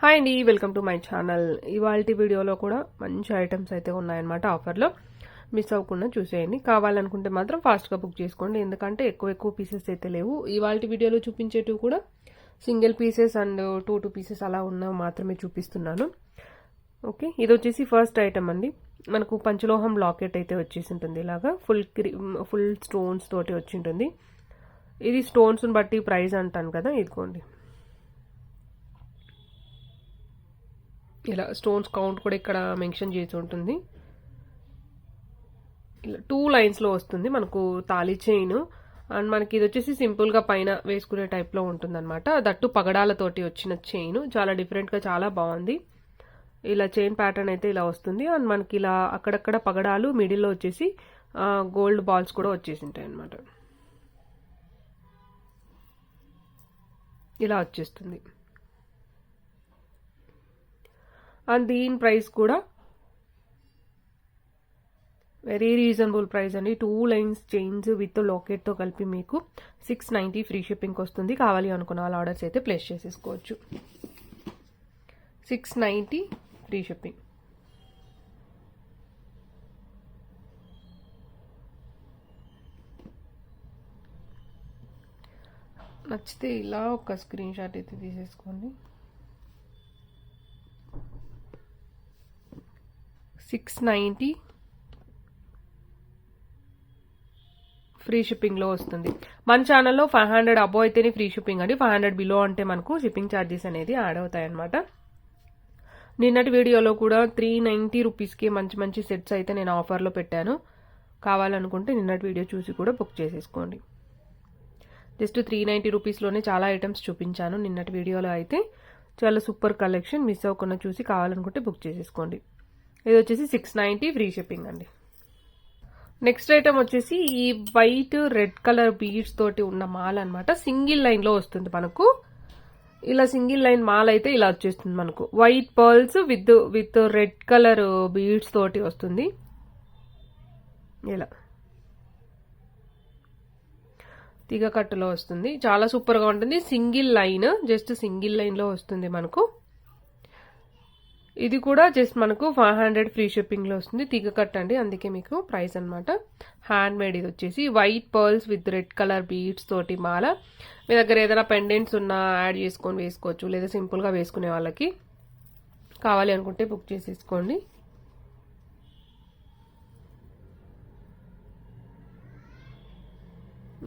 Hi అండి, welcome to my channel. ఇవాల్టి వీడియోలో కూడా మంచి ఐటమ్స్ అయితే ఉన్నాయన్నమాట ఆఫర్లో. మిస్ అవ్వకుండా చూసేయండి. కావాలనుకుంటే మాత్రం ఫాస్ట్గా బుక్ చేసుకోండి, ఎందుకంటే ఎక్కువ పీసెస్ అయితే లేవు. ఇవాల్టి వీడియోలో చూపించేటివి కూడా single pieces and two pieces అలా ఉన్నవి మాత్రమే చూపిస్తున్నాను. ఓకే, ఇది వచ్చేసి ఫస్ట్ ఐటమ్ అండి. మనకు పంచలోహం లాకెట్ అయితే వచ్చేసి ఉంటుంది. ఇలాగా ఫుల్ స్టోన్స్ తోటి వచ్చి ఉంటుంది. ఇది స్టోన్స్ని బట్టి ప్రైస్ అంటాను కదా, ఇదిగోండి. ఇలా స్టోన్స్ కౌంట్ కూడా ఇక్కడ మెన్షన్ చేసి ఉంటుంది. ఇలా 2 లైన్స్లో వస్తుంది మనకు తాళి చైన్. అండ్ మనకి ఇది వచ్చేసి సింపుల్గా పైన వేసుకునే టైప్లో ఉంటుంది అనమాట. దట్టు పగడాలతోటి వచ్చిన చైన్ చాలా డిఫరెంట్గా చాలా బాగుంది. ఇలా చైన్ ప్యాటర్న్ అయితే ఇలా వస్తుంది. అండ్ మనకి ఇలా అక్కడక్కడ పగడాలు, మిడిల్లో వచ్చేసి గోల్డ్ బాల్స్ కూడా వచ్చేసి ఉంటాయి అనమాట. ఇలా వచ్చేస్తుంది. అండ్ దీని ప్రైస్ కూడా వెరీ రీజనబుల్ ప్రైస్ అండి. 2 లైన్స్ చైన్స్ విత్ లాకెట్తో కలిపి మీకు 690 ఫ్రీ షిప్పింగ్ వస్తుంది. కావాలి అనుకున్న వాళ్ళ ఆర్డర్స్ అయితే ప్లేస్ చేసేసుకోవచ్చు. 690 ఫ్రీ షిప్పింగ్. నచ్చితే ఇలా ఒక స్క్రీన్ షాట్ అయితే తీసేసుకోండి. 690 ఫ్రీ షిప్పింగ్లో వస్తుంది. మన ఛానల్లో 500 అబో అయితేనే ఫ్రీ షిప్పింగ్ అండి. 500 బిలో అంటే మనకు షిప్పింగ్ ఛార్జెస్ అనేది యాడ్ అవుతాయి అనమాట. నిన్నటి వీడియోలో కూడా 390 రూపీస్కి మంచి సెట్స్ అయితే నేను ఆఫర్లో పెట్టాను. కావాలనుకుంటే నిన్నటి వీడియో చూసి కూడా బుక్ చేసేసుకోండి. జస్ట్ 390 రూపీస్లోనే చాలా ఐటమ్స్ చూపించాను నిన్నటి వీడియోలో అయితే. చాలా సూపర్ కలెక్షన్. మిస్ అవ్వకుండా చూసి కావాలనుకుంటే బుక్ చేసేసుకోండి. ఇది వచ్చేసి 690 ఫ్రీ షిప్పింగ్ అండి. నెక్స్ట్ ఐటమ్ వచ్చేసి ఈ వైట్ రెడ్ కలర్ బీడ్స్ తోటి ఉన్న మాల్ అనమాట. సింగిల్ లైన్ లో వస్తుంది మనకు. ఇలా సింగిల్ లైన్ మాల్ అయితే ఇలా వచ్చేస్తుంది మనకు. White pearls with red colour beads తోటి వస్తుంది. ఇలా తీగ కట్టులో వస్తుంది. చాలా సూపర్ గా ఉంటుంది. Single line, just single line లో వస్తుంది మనకు. ఇది కూడా జస్ట్ మనకు 500 ఫ్రీ షిప్పింగ్ లో వస్తుంది. తీగ కట్ అండి, అందుకే మీకు ప్రైస్ అనమాట. Hand made. ఇది వచ్చేసి white pearls with red colour beads తోటి మాల. మీ దగ్గర ఏదైనా పెండెంట్స్ ఉన్నా యాడ్ చేసుకొని వేసుకోవచ్చు, లేదా సింపుల్ గా వేసుకునే వాళ్ళకి కావాలి అనుకుంటే బుక్ చేసేసుకోండి.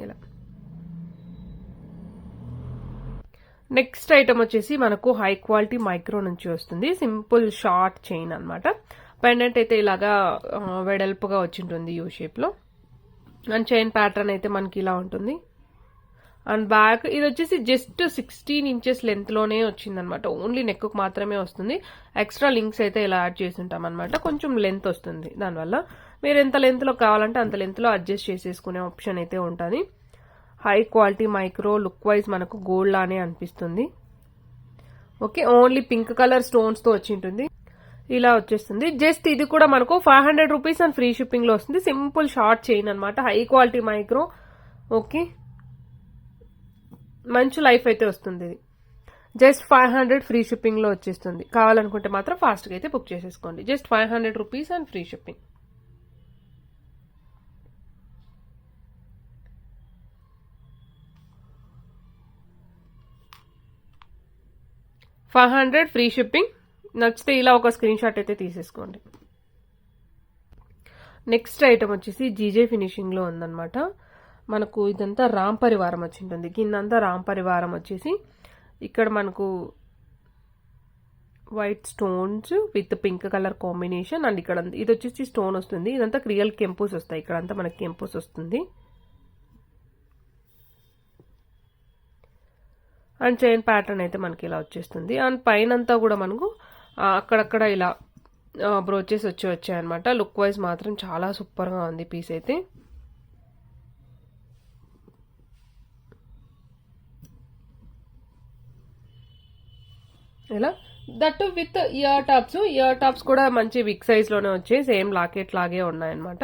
ఇలా నెక్స్ట్ ఐటమ్ వచ్చేసి మనకు హై క్వాలిటీ మైక్రో నుంచి వస్తుంది. సింపుల్ షార్ట్ చైన్ అనమాట. పెండెంట్ అయితే ఇలాగా వెడల్పుగా వచ్చింటుంది యూ షేప్ లో. అండ్ చైన్ ప్యాటర్న్ అయితే మనకి ఇలా ఉంటుంది. అండ్ బ్యాక్ ఇది వచ్చేసి జస్ట్ 16 ఇంచెస్ లెంత్ లోనే వచ్చింది అనమాట. ఓన్లీ నెక్ కు మాత్రమే వస్తుంది. ఎక్స్ట్రా లింక్స్ అయితే ఇలా యాడ్ చేసి ఉంటాం అనమాట. కొంచెం లెంత్ వస్తుంది. దానివల్ల మీరు ఎంత లెంత్ లో కావాలంటే అంత లెంత్ లో అడ్జస్ట్ చేసేసుకునే ఆప్షన్ అయితే ఉంటుంది. High quality micro, look wise మనకు గోల్డ్ లానే అనిపిస్తుంది. Okay, only pink colour stones తో వచ్చి ఉంటుంది. ఇలా వచ్చేస్తుంది. జస్ట్ ఇది కూడా మనకు 500 రూపీస్ అండ్ ఫ్రీ షిప్పింగ్ లో వస్తుంది. సింపుల్ షార్ట్ చైన్ అనమాట. High quality micro. ఓకే, మంచి లైఫ్ అయితే వస్తుంది. ఇది జస్ట్ 500 ఫ్రీ షిప్పింగ్ లో వచ్చేస్తుంది. కావాలనుకుంటే మాత్రం ఫాస్ట్ గా అయితే బుక్ చేసేసుకోండి. Just 500 rupees and free shipping. 500 free shipping. నచ్చితే ఇలా ఒక స్క్రీన్ షాట్ అయితే తీసేసుకోండి. నెక్స్ట్ ఐటమ్ వచ్చేసి జీజే ఫినిషింగ్ లో ఉందన్నమాట. మనకు ఇదంతా రామ్ పరివారం వచ్చి ఉంటుంది. కిందంతా రామ్ పరివారం వచ్చేసి ఇక్కడ మనకు white stones with pink colour combination. And ఇక్కడ ఇది వచ్చేసి స్టోన్ వస్తుంది. ఇదంతా రియల్ కెంపుస్ వస్తాయి. ఇక్కడంతా మనకి కెంపుస్ వస్తుంది. అండ్ చైన్ ప్యాటర్న్ అయితే మనకి ఇలా వచ్చేస్తుంది. అండ్ పైన అంతా కూడా మనకు అక్కడక్కడ ఇలా బ్రోచెస్ వచ్చాయన్నమాట. లుక్ వైజ్ మాత్రం చాలా సూపర్ గా ఉంది పీస్ అయితే. ఇలా దట్టు విత్ ఇయర్ టాప్స్ కూడా మంచి బిగ్ సైజ్ లోనే వచ్చాయి. సేమ్ లాకెట్ లాగే ఉన్నాయన్నమాట.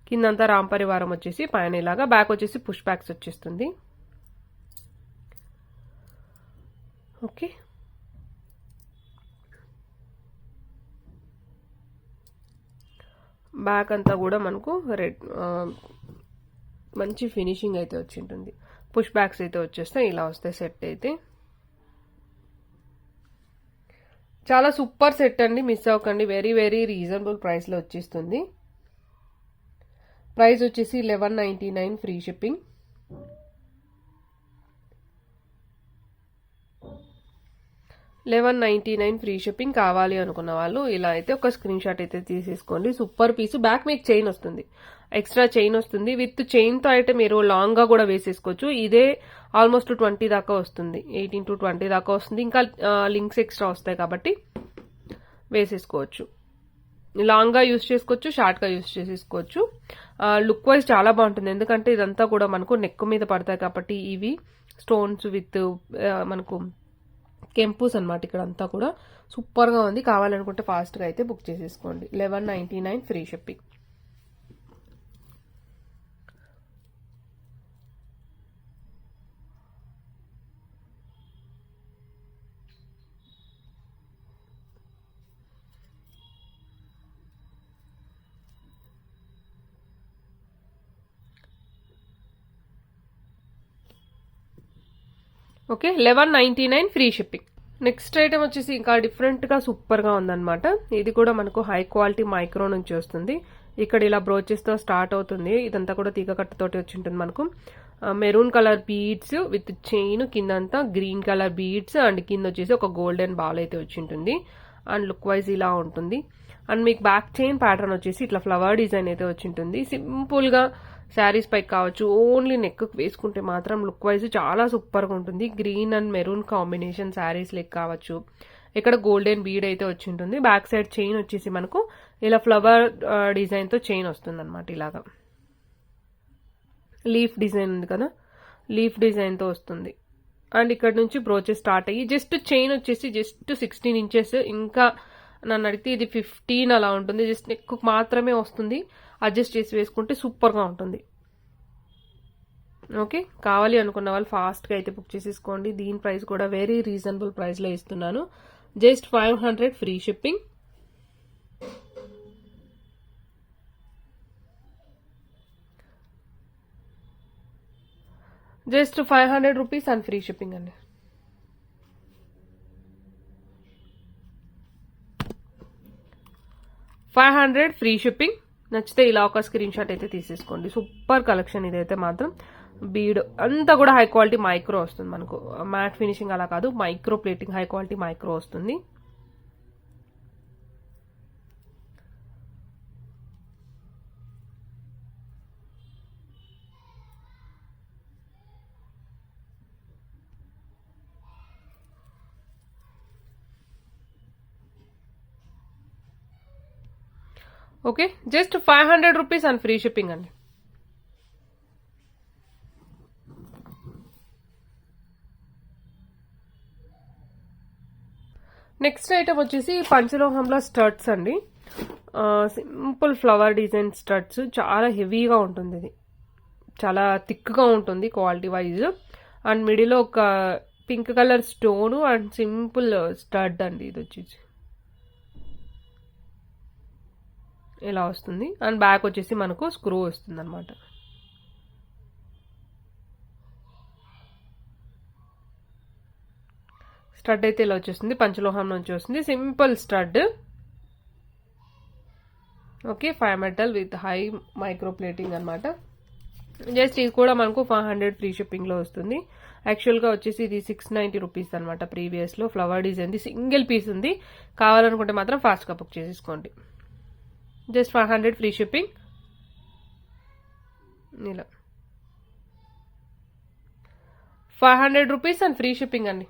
కిందంతా రామ్ పరివారం వచ్చేసి పైన ఇలాగా, బ్యాక్ వచ్చేసి పుష్ బ్యాక్స్ వచ్చేస్తుంది. ఓకే, బ్యాక్ అంతా కూడా మనకు రెడ్ మంచి ఫినిషింగ్ అయితే వచ్చి ఉంటుంది. పుష్ బ్యాక్స్ అయితే వచ్చేస్తాయి, ఇలా వస్తాయి సెట్ అయితే. చాలా సూపర్ సెట్ అండి, మిస్ అవ్వకండి. వెరీ వెరీ రీజనబుల్ ప్రైస్లో వచ్చేస్తుంది. ప్రైస్ వచ్చేసి 1199 ఫ్రీ షిప్పింగ్. $11.99 free shipping. కావాలి అనుకున్న వాళ్ళు ఇలా అయితే ఒక స్క్రీన్ షాట్ అయితే తీసేసుకోండి. Super piece. బ్యాక్ మీకు చైన్ వస్తుంది, ఎక్స్ట్రా చైన్ వస్తుంది. విత్ చైన్ తో అయితే మీరు లాంగ్ గా కూడా వేసేసుకోవచ్చు. ఇదే ఆల్మోస్ట్ 20 దాకా వస్తుంది, 18 to 20 దాకా వస్తుంది. ఇంకా లింక్స్ ఎక్స్ట్రా వస్తాయి కాబట్టి వేసేసుకోవచ్చు. లాంగ్ గా యూస్ చేసుకోవచ్చు, షార్ట్ గా యూస్ చేసేసుకోవచ్చు. లుక్ వైజ్ చాలా బాగుంటుంది, ఎందుకంటే ఇదంతా కూడా మనకు నెక్ మీద పడతాయి కాబట్టి. ఇవి స్టోన్స్ విత్ మనకు కెంపూస్ అనమాట. ఇక్కడ అంతా కూడా సూపర్ గా ఉంది. కావాలనుకుంటే ఫాస్ట్ గా అయితే బుక్ చేసేసుకోండి. 1199 free shipping. Okay, 1199 free shipping. Next item వచ్చేసి ఇంకా డిఫరెంట్ గా సూపర్ గా ఉందన్నమాట. ఇది కూడా మనకు హై క్వాలిటీ మైక్రో నుంచి వస్తుంది. ఇక్కడ ఇలా బ్రోచెస్ తో స్టార్ట్ అవుతుంది. ఇదంతా కూడా తీగ కట్టతోటి వచ్చి ఉంటుంది. మనకు maroon colour beads with chain, కిందంతా గ్రీన్ కలర్ బీడ్స్, అండ్ కింద వచ్చేసి ఒక గోల్డెన్ బాల్ అయితే వచ్చి ఉంటుంది. అండ్ లుక్ వైజ్ ఇలా ఉంటుంది. అండ్ మీకు బ్యాక్ చైన్ ప్యాటర్న్ వచ్చేసి ఇట్లా ఫ్లవర్ డిజైన్ అయితే వచ్చి ఉంటుంది. సింపుల్ గా శారీస్ పైకి కావచ్చు, ఓన్లీ నెక్ వేసుకుంటే మాత్రం లుక్ వైజ్ చాలా సూపర్ గా ఉంటుంది. Green and maroon combination saris లెక్ కావచ్చు. ఇక్కడ గోల్డెన్ బీడ్ అయితే వచ్చి ఉంటుంది. బ్యాక్ సైడ్ చైన్ వచ్చేసి మనకు ఇలా ఫ్లవర్ డిజైన్ తో చైన్ వస్తుంది అనమాట. ఇలాగా లీఫ్ డిజైన్ ఉంది కదా, లీఫ్ డిజైన్ తో వస్తుంది. అండ్ ఇక్కడ నుంచి బ్రోచెస్ స్టార్ట్ అయ్యి జస్ట్ చైన్ వచ్చేసి జస్ట్ 16 ఇంచెస్. ఇంకా నన్ను అడిగితే ఇది 15 అలా ఉంటుంది. జస్ట్ నెక్ మాత్రమే వస్తుంది. అడ్జస్ట్ చేసి వేసుకుంటే సూపర్ గా ఉంటుంది. ఓకే, కావాలి అనుకున్న వాళ్ళు ఫాస్ట్ గా అయితే బుక్ చేసేసుకోండి. దీని ప్రైస్ కూడా వెరీ రీజనబుల్ ప్రైస్ లో ఇస్తున్నాను. Just 500 free shipping. Just 500 rupees and free shipping అండి. $500 ఫ్రీ షిప్పింగ్. నచ్చితే ఇలా ఒక స్క్రీన్ షాట్ అయితే తీసేసుకోండి. సూపర్ కలెక్షన్ ఇదైతే మాత్రం. బీడ్ అంతా కూడా హై క్వాలిటీ మైక్రో వస్తుంది మనకు. మ్యాట్ ఫినిషింగ్ అలా కాదు, micro plating, high quality micro వస్తుంది. Okay, just 500 rupees and free shipping అండి. నెక్స్ట్ ఐటమ్ వచ్చేసి పంచలోహంలో స్టడ్స్ అండి. Simple flower design studs. చాలా హెవీగా ఉంటుంది. ఇది చాలా థిక్ గా ఉంటుంది క్వాలిటీ వైజ్. అండ్ మిడిల్ ఒక pink colour stone and simple stud అండి. ఇది వచ్చేసి ఇలా వస్తుంది. అండ్ బ్యాక్ వచ్చేసి మనకు స్క్రూ వస్తుంది అనమాట. స్టడ్ అయితే ఇలా వచ్చేస్తుంది, పంచలోహం నుంచి వస్తుంది. Simple stud. Okay, 5 metal with high micro plating అనమాట. జస్ట్ ఇది కూడా మనకు 500 ఫ్రీ షిప్పింగ్ లో వస్తుంది. యాక్చువల్ గా వచ్చేసి ఇది 690 రూపీస్ అనమాట. ప్రీవియస్ లో ఫ్లవర్ డిజైన్ సింగిల్ పీస్ ఉంది. కావాలనుకుంటే మాత్రం ఫాస్ట్ గా బుక్ చేసేసుకోండి. Just 500 free shipping. ఇలా 500 రూపీస్ అండ్ ఫ్రీ షిప్పింగ్ అండి.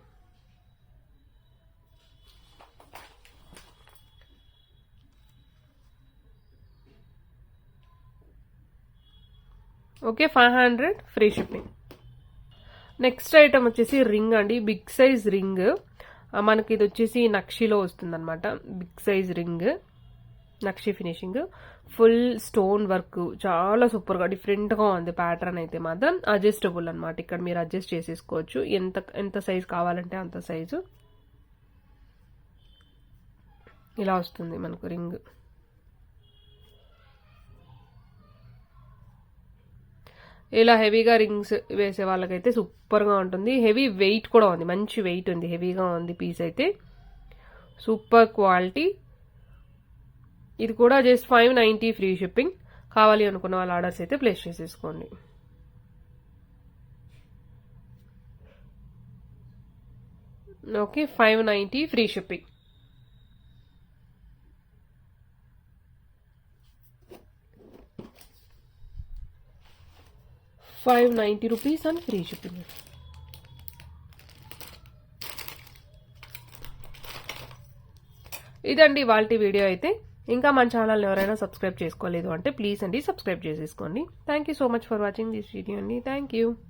Okay, 500 free shipping. Next item వచ్చేసి రింగ్ అండి. Big size ring. మనకి ఇది వచ్చేసి నక్షిలో వస్తుంది అనమాట. బిగ్ సైజ్ రింగ్, నక్షి ఫినిషింగ్. ఫుల్ స్టోన్ వర్క్, చాలా సూపర్గా డిఫరెంట్గా ఉంది. ప్యాటర్న్ అయితే మాత్రం అడ్జస్టబుల్ అనమాట. ఇక్కడ మీరు అడ్జస్ట్ చేసేసుకోవచ్చు, ఎంత సైజ్ కావాలంటే అంత సైజు. ఇలా వస్తుంది మనకు రింగ్. ఇలా హెవీగా రింగ్స్ వేసే వాళ్ళకైతే సూపర్గా ఉంటుంది. హెవీ వెయిట్ కూడా ఉంది, మంచి వెయిట్ ఉంది, హెవీగా ఉంది పీస్ అయితే. Super quality. ఇది కూడా జస్ట్ 590 ఫ్రీ షిప్పింగ్. కావాలి అనుకున్న వాళ్ళ ఆర్డర్స్ అయితే ప్లేస్ చేసేసుకోండి. Okay, 590 free shipping. ₹590 and free shipping. ఇదండి వాళ్ళ వీడియో అయితే. ఇంకా మన ఛానల్ ఎవరైనా సబ్స్క్రైబ్ చేసుకోలేదు అంటే ప్లీజ్ అండి సబ్స్క్రైబ్ చేసేసుకోండి. Thank you so much for watching this video అండి. Thank you.